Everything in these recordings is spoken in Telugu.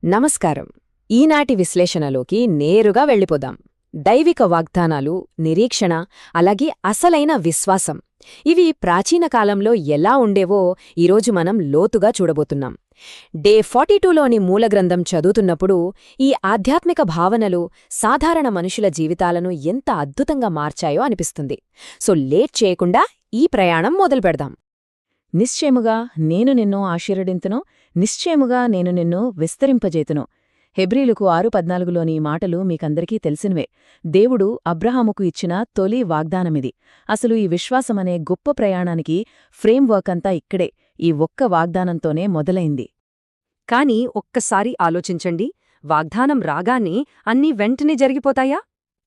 నమస్కారం. ఈనాటి విశ్లేషణలోకి నేరుగా వెళ్ళిపోదాం. దైవిక వాగ్దానాలు, నిరీక్షణ, అలాగే అసలైన విశ్వాసం ఇవి ప్రాచీన కాలంలో ఎలా ఉండేవో ఈరోజు మనం లోతుగా చూడబోతున్నాం. డే 42లోని మూలగ్రంథం చదువుతున్నప్పుడు ఈ ఆధ్యాత్మిక భావనలు సాధారణ మనుషుల జీవితాలను ఎంత అద్భుతంగా మార్చాయో అనిపిస్తుంది. సో లేట్ చేయకుండా ఈ ప్రయాణం మొదలుపెడదాం. నిశ్చయముగా నేను నిన్ను ఆశీర్వదింతును, నిశ్చయముగా నేను నిన్ను విస్తరింపజేతును. హెబ్రీలుకు 6:14లోని ఈ మాటలు మీకందరికీ తెలిసినవే. దేవుడు అబ్రహాముకు ఇచ్చిన తొలి వాగ్దానమిది. అసలు ఈ విశ్వాసమనే గొప్ప ప్రయాణానికి ఫ్రేమ్వర్క్ అంతా ఇక్కడే, ఈ ఒక్క వాగ్దానంతోనే మొదలైంది. కాని ఒక్కసారి ఆలోచించండి, వాగ్దానం రాగానే అన్నీ వెంటనే జరిగిపోతాయా?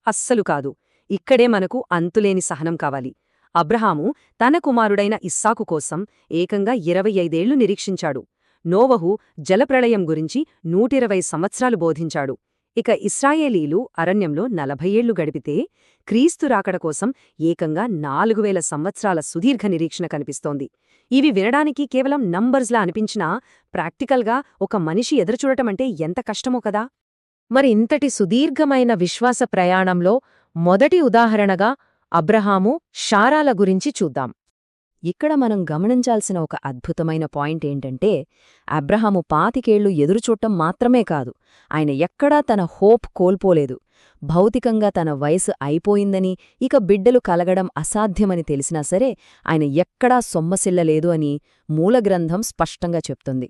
అస్సలు కాదు. ఇక్కడే మనకు అంతులేని సహనం కావాలి. అబ్రహాము తన కుమారుడైన ఇస్సాకు కోసం ఏకంగా 25 ఏళ్లు నిరీక్షించాడు. నోవహు జలప్రళయం గురించి 120 సంవత్సరాలు బోధించాడు. ఇక ఇశ్రాయేలీలు అరణ్యంలో 40 ఏళ్లు గడిపితే క్రీస్తు రాకడ కోసం ఏకంగా 4000 సంవత్సరాల సుదీర్ఘ నిరీక్షణ కనిపిస్తోంది. ఇవి వినడానికి కేవలం నంబర్స్లా అనిపించినా ప్రాక్టికల్గా ఒక మనిషి ఎదురుచూడటమంటే ఎంత కష్టమో కదా. మరి ఇంతటి సుదీర్ఘమైన విశ్వాస ప్రయాణంలో మొదటి ఉదాహరణగా అబ్రహాము, శారాల గురించి చూద్దాం. ఇక్కడ మనం గమనించాల్సిన ఒక అద్భుతమైన పాయింట్ ఏంటంటే, అబ్రహాము 25 ఏళ్లు ఎదురుచూడటం మాత్రమే కాదు, ఆయన ఎక్కడా తన హోప్ కోల్పోలేదు. భౌతికంగా తన వయసు అయిపోయిందని, ఇక బిడ్డలు కలగడం అసాధ్యమని తెలిసినా సరే ఆయన ఎక్కడా సొమ్మసిల్లలేదు అని మూలగ్రంథం స్పష్టంగా చెప్తుంది.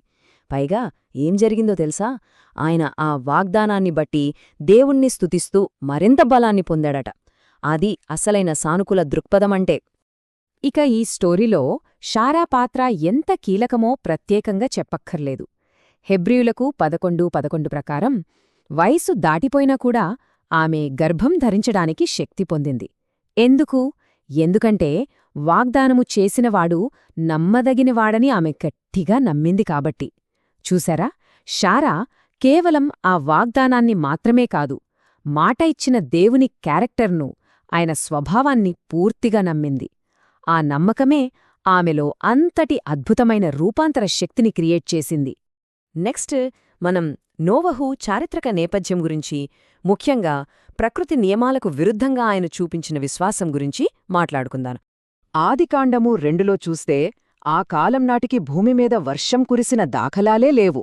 పైగా ఏం జరిగిందో తెలుసా? ఆయన ఆ వాగ్దానాన్ని బట్టి దేవుణ్ణి స్తుతిస్తూ మరింత బలాన్ని పొందాడట. అది అసలైన సానుకూల దృక్పథమంటే. ఇక ఈ స్టోరీలో శారా పాత్ర ఎంత కీలకమో ప్రత్యేకంగా చెప్పక్కర్లేదు. హెబ్రీయులకు 11:11 ప్రకారం వయసు దాటిపోయినా కూడా ఆమె గర్భం ధరించడానికి శక్తి పొందింది. ఎందుకంటే వాగ్దానము చేసినవాడు నమ్మదగినవాడని ఆమె గట్టిగా నమ్మింది కాబట్టి. చూశారా, శారా కేవలం ఆ వాగ్దానాన్ని మాత్రమే కాదు, మాట ఇచ్చిన దేవుని క్యారెక్టర్ను, ఆయన స్వభావాన్ని పూర్తిగా నమ్మింది. ఆ నమ్మకమే ఆమెలో అంతటి అద్భుతమైన రూపాంతర శక్తిని క్రియేట్ చేసింది. నెక్స్ట్ మనం నోవహు చారిత్రక నేపథ్యం గురించి, ముఖ్యంగా ప్రకృతి నియమాలకు విరుద్ధంగా ఆయన చూపించిన విశ్వాసం గురించి మాట్లాడుకుందాం. ఆదికాండము 2లో చూస్తే ఆ కాలం నాటికి భూమిమీద వర్షం కురిసిన దాఖలాలే లేవు.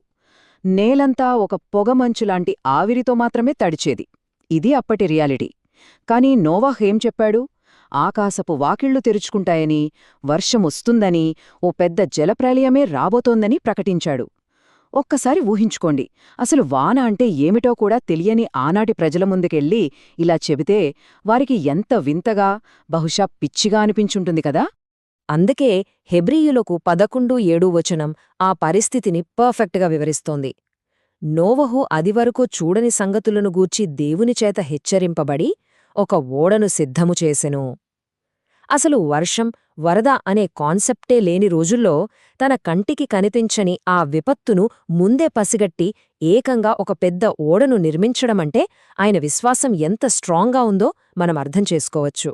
నేలంతా ఒక పొగమంచులాంటి ఆవిరితో మాత్రమే తడిచేది. ఇది అప్పటి రియాలిటీ. కాని నోవహ్ ఏం చెప్పాడు? ఆకాశపు వాకిళ్లు తెరుచుకుంటాయని, వర్షమొస్తుందని, ఓ పెద్ద జలప్రళయమే రాబోతోందని ప్రకటించాడు. ఒక్కసారి ఊహించుకోండి, అసలు వాన అంటే ఏమిటో కూడా తెలియని ఆనాటి ప్రజల ముందుకెళ్ళి ఇలా చెబితే వారికి ఎంత వింతగా, బహుశా పిచ్చిగా అనిపించుంటుంది కదా. అందుకే హెబ్రీయులకు 11:7 వచనం ఆ పరిస్థితిని పర్ఫెక్ట్గా వివరిస్తోంది. నోవహు అదివరకు చూడని సంగతులను గూర్చి దేవునిచేత హెచ్చరింపబడి ఒక ఓడను సిద్ధము చేసెను. అసలు వర్షం, వరద అనే కాన్సెప్టే లేని రోజుల్లో తన కంటికి కనిపించని ఆ విపత్తును ముందే పసిగట్టి ఏకంగా ఒక పెద్ద ఓడను నిర్మించడమంటే ఆయన విశ్వాసం ఎంత స్ట్రాంగ్గా ఉందో మనం అర్థం చేసుకోవచ్చు.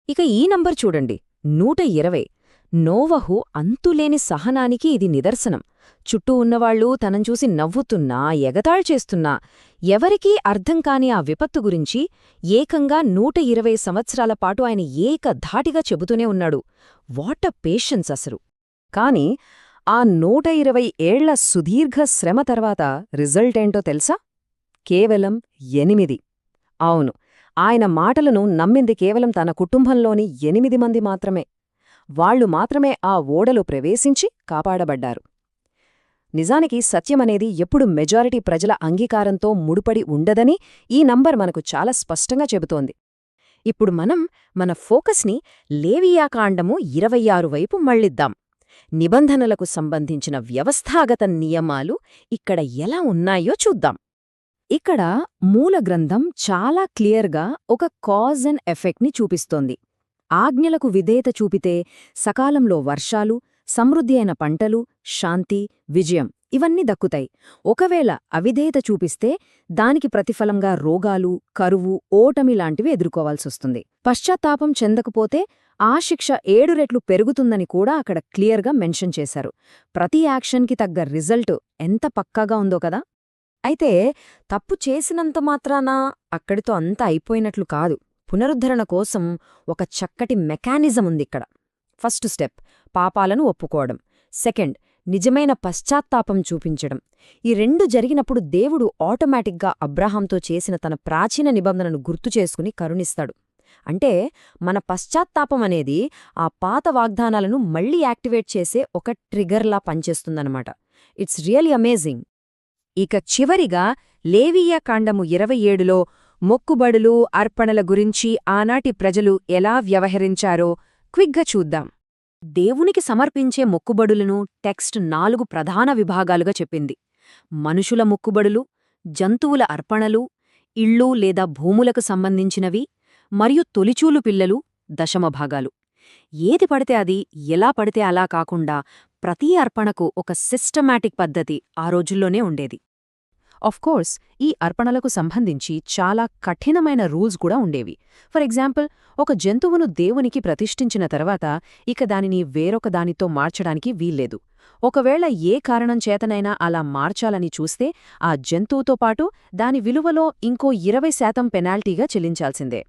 ఇక ఈ నంబర్ చూడండి, 120. నోవహు అంతులేని సహనానికి ఇది నిదర్శనం. చుట్టూ ఉన్నవాళ్లు తనను చూసి నవ్వుతున్నా, ఎగతాళిచేస్తున్నా, ఎవరికీ అర్థం కాని ఆ విపత్తు గురించి ఏకంగా 120 సంవత్సరాల పాటు ఆయన ఏకధాటిగా చెబుతూనే ఉన్నాడు. వాట్ అ పేషెన్స్ అసలు! కాని ఆ 120 ఏళ్ల సుదీర్ఘ శ్రమ తర్వాత రిజల్టేంటో తెలుసా? కేవలం 8. అవును, ఆయన మాటలను నమ్మింది కేవలం తన కుటుంబంలోని 8 మంది మాత్రమే. వాళ్లు మాత్రమే ఆ ఓడలో ప్రవేశించి కాపాడబడ్డారు. నిజానికి సత్యమనేది ఎప్పుడు మెజారిటీ ప్రజల అంగీకారంతో ముడిపడి ఉండదని ఈ నంబర్ మనకు చాలా స్పష్టంగా చెబుతోంది. ఇప్పుడు మనం మన ఫోకస్ని లేవియాకాండము 26 వైపు మళ్లిద్దాం. నిబంధనలకు సంబంధించిన వ్యవస్థాగత నియమాలు ఇక్కడ ఎలా ఉన్నాయో చూద్దాం. ఇక్కడ మూలగ్రంథం చాలా క్లియర్గా ఒక కాజ్ అండ్ ఎఫెక్ట్ని చూపిస్తోంది. ఆజ్ఞలకు విధేయత చూపితే సకాలంలో వర్షాలు, సమృద్ధి అయిన పంటలు, శాంతి, విజయం ఇవన్నీ దక్కుతాయి. ఒకవేళ అవిధేయత చూపిస్తే దానికి ప్రతిఫలంగా రోగాలు, కరువు, ఓటమి లాంటివి ఎదుర్కోవాల్సొస్తుంది. పశ్చాత్తాపం చెందకపోతే ఆ శిక్ష 7 రెట్లు పెరుగుతుందని కూడా అక్కడ క్లియర్గా మెన్షన్ చేశారు. ప్రతి యాక్షన్కి తగ్గ రిజల్ట్ ఎంత పక్కాగా ఉందో కదా. అయితే తప్పు చేసినంత మాత్రాన అక్కడితో అంతా అయిపోయినట్లు కాదు. పునరుద్ధరణ కోసం ఒక చక్కటి మెకానిజం ఉందిక్కడ. ఫస్ట్ స్టెప్ పాపాలను ఒప్పుకోవడం. సెకండ్ నిజమైన పశ్చాత్తాపం చూపించడం. ఈ రెండు జరిగినప్పుడు దేవుడు ఆటోమేటిక్గా అబ్రాహాంతో చేసిన తన ప్రాచీన నిబంధనను గుర్తుచేసుకుని కరుణిస్తాడు. అంటే మన పశ్చాత్తాపం అనేది ఆ పాత వాగ్దానాలను మళ్లీ యాక్టివేట్ చేసే ఒక ట్రిగర్లా పనిచేస్తుందన్నమాట. It's really amazing. ఇక చివరిగా లేవీయకాండము 27లో మొక్కుబడులు, అర్పణల గురించి ఆనాటి ప్రజలు ఎలా వ్యవహరించారో క్విక్గా చూద్దాం. దేవునికి సమర్పించే మొక్కుబడులను టెక్స్ట్ 4 ప్రధాన విభాగాలుగా చెప్పింది. మనుషుల మొక్కుబడులు, జంతువుల అర్పణలు, ఇళ్ళు లేదా భూములకు సంబంధించినవి, మరియు తొలిచూలు పిల్లలు, దశమభాగాలు. ఏది పడితే అది, ఎలా పడితే అలా కాకుండా ప్రతి అర్పణకు ఒక సిస్టమాటిక్ పద్ధతి ఆ రోజుల్లోనే ఉండేది. కోర్స్ ఈ అర్పణలకు సంబంధించి చాలా కఠినమైన రూల్స్ కూడా ఉండేవి. ఫర్ ఎగ్జాంపుల్, ఒక జంతువును దేవునికి ప్రతిష్ఠించిన తర్వాత ఇక దానిని వేరొక దానితో మార్చడానికి వీల్లేదు. ఒకవేళ ఏ కారణం చేతనైనా అలా మార్చాలని చూస్తే ఆ జంతువుతో పాటు దాని విలువలో ఇంకో 20% పెనాల్టీగా చెల్లించాల్సిందే.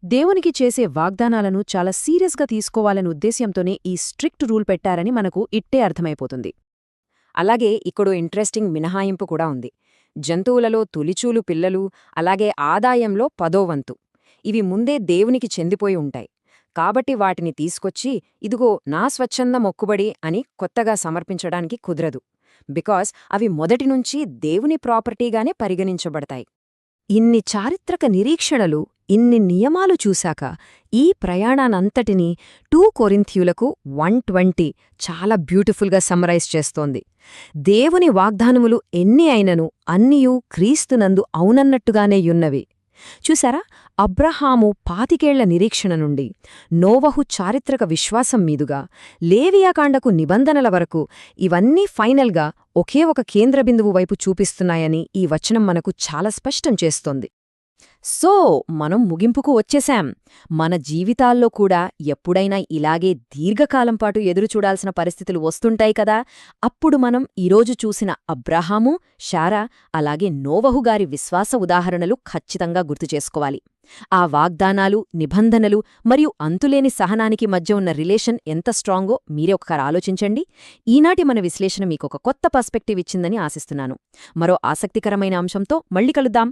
దేవునికి చేసే వాగ్దానాలను చాలా సీరియస్గా తీసుకోవాలనే ఉద్దేశ్యంతోనే ఈ స్ట్రిక్ట్ రూల్ పెట్టారని మనకు ఇట్టే అర్థమైపోతుంది. అలాగే ఇక్కడో ఇంట్రెస్టింగ్ మినహాయింపు కూడా ఉంది. జంతువులలో తొలిచూలు పిల్లలు, అలాగే ఆదాయంలో 10వ వంతు. ఇవి ముందే దేవునికి చెందిపోయి ఉంటాయి. కాబట్టి వాటిని తీసుకొచ్చి ఇదిగో నా స్వచ్ఛంద మొక్కుబడి అని కొత్తగా సమర్పించడానికి కుదరదు. బికాస్ అవి మొదటినుంచి దేవుని ప్రాపర్టీగానే పరిగణించబడతాయి. ఇన్ని చారిత్రక నిరీక్షణలు, ఇన్ని నియమాలు చూశాక ఈ ప్రయాణానంతటినీ 2 కొరింథీయులకు 1:20 చాలా బ్యూటిఫుల్గా సమ్మరైజ్ చేస్తోంది. దేవుని వాగ్దానములు ఎన్ని అయినను అన్నియూ క్రీస్తునందు అవునన్నట్టుగానే యున్నవి. చూశారా, అబ్రహాము 25 ఏళ్ల నిరీక్షణ నుండి, నోవహు చారిత్రక విశ్వాసం మీదుగా, లేవియాకాండకు నిబంధనల వరకు ఇవన్నీ ఫైనల్గా ఒకే ఒక కేంద్రబిందువు వైపు చూపిస్తున్నాయని ఈ వచనం మనకు చాలా స్పష్టం చేస్తోంది. సో మనం ముగింపుకు వచ్చేశాం. మన జీవితాల్లో కూడా ఎప్పుడైనా ఇలాగే దీర్ఘకాలం పాటు ఎదురుచూడాల్సిన పరిస్థితులు వస్తుంటాయి కదా. అప్పుడు మనం ఈరోజు చూసిన అబ్రహాము, శారా, అలాగే నోవహుగారి విశ్వాస ఉదాహరణలు ఖచ్చితంగా గుర్తుచేసుకోవాలి. ఆ వాగ్దానాలు, నిబంధనలు మరియు అంతులేని సహనానికి మధ్య ఉన్న రిలేషన్ ఎంత స్ట్రాంగో మీరే ఒకసారి ఆలోచించండి. ఈనాటి మన విశ్లేషణ మీకొక కొత్త పర్స్పెక్టివ్ ఇచ్చిందని ఆశిస్తున్నాను. మరో ఆసక్తికరమైన అంశంతో మళ్ళీ కలుద్దాం.